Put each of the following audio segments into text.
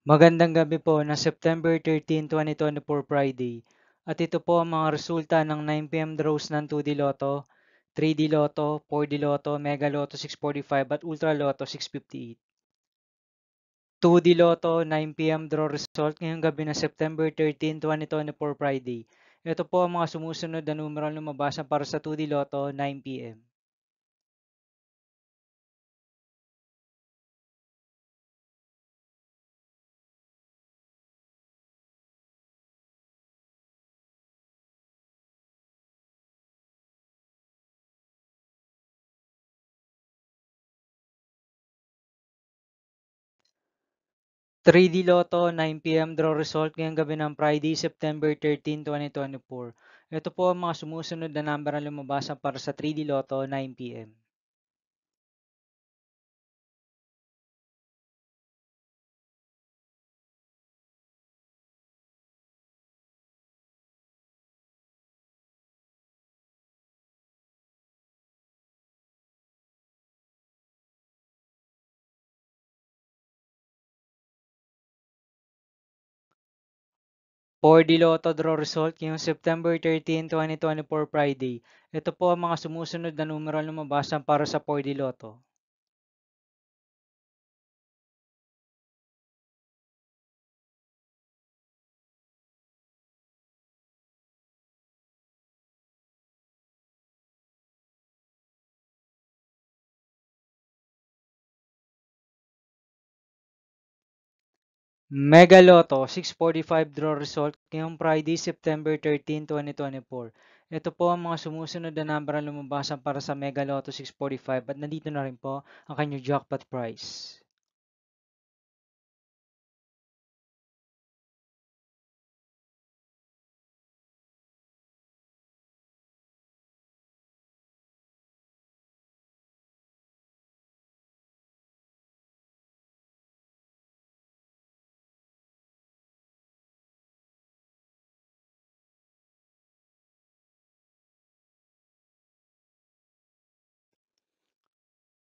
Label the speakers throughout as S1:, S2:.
S1: Magandang gabi po ng September 13, 2024 Friday. At ito po ang mga resulta ng 9 p.m. draws ng 2D Lotto, 3D Lotto, 4D Lotto, Mega Lotto 645 at Ultra Lotto 658. 2D Lotto 9 p.m. draw result ngayong gabi ng September 13, 2024 Friday. Ito po ang mga sumusunod na numero na lumabas para sa 2D Lotto 9 p.m. 3D Lotto 9 p.m. draw result ngayong gabi ng Friday, September 13, 2024. Ito po ang mga sumusunod na number na lumabas para sa 3D Lotto 9 p.m. 4D Lotto draw result ngayong September 13, 2024 Friday. Ito po ang mga sumusunod na numero na lumabas para sa 4D Lotto. 'Mega Lotto 645 draw result ngayong Friday, September 13, 2024. Ito po ang mga sumusunod na number na lumabas para sa Mega Lotto 645 at nandito na rin po ang kanyang jackpot price.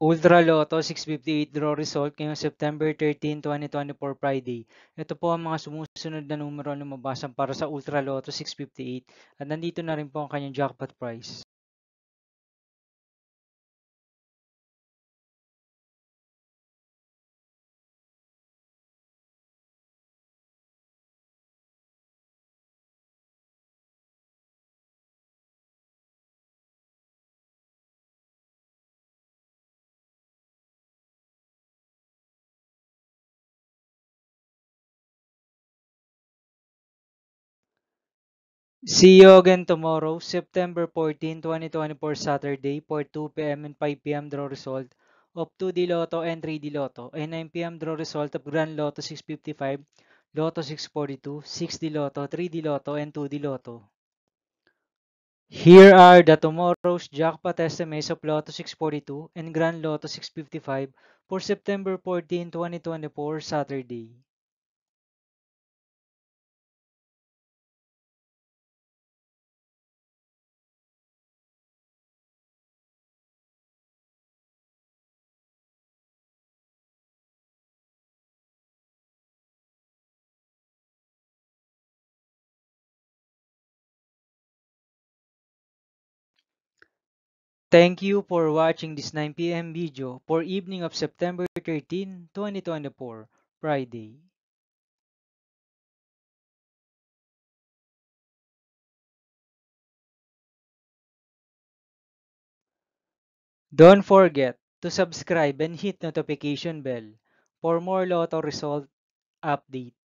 S1: Ultra Lotto 658 draw result ngayong September 13, 2024 Friday. Ito po ang mga sumusunod na numero na lumabas para sa Ultra Lotto 658 at nandito na rin po ang kanyang jackpot price. See you again tomorrow, September 14, 2024 Saturday for 2 p.m. and 5 p.m. draw result of 2D Lotto and 3D Lotto and 9 p.m. draw result of Grand Lotto 655, Lotto 642, 6D Lotto, 3D Lotto, and 2D Lotto. Here are the tomorrow's jackpot estimates of Lotto 642 and Grand Lotto 655 for September 14, 2024 Saturday. Thank you for watching this 9 p.m. video for evening of September 13, 2024, Friday. Don't forget to subscribe and hit notification bell for more Lotto result update.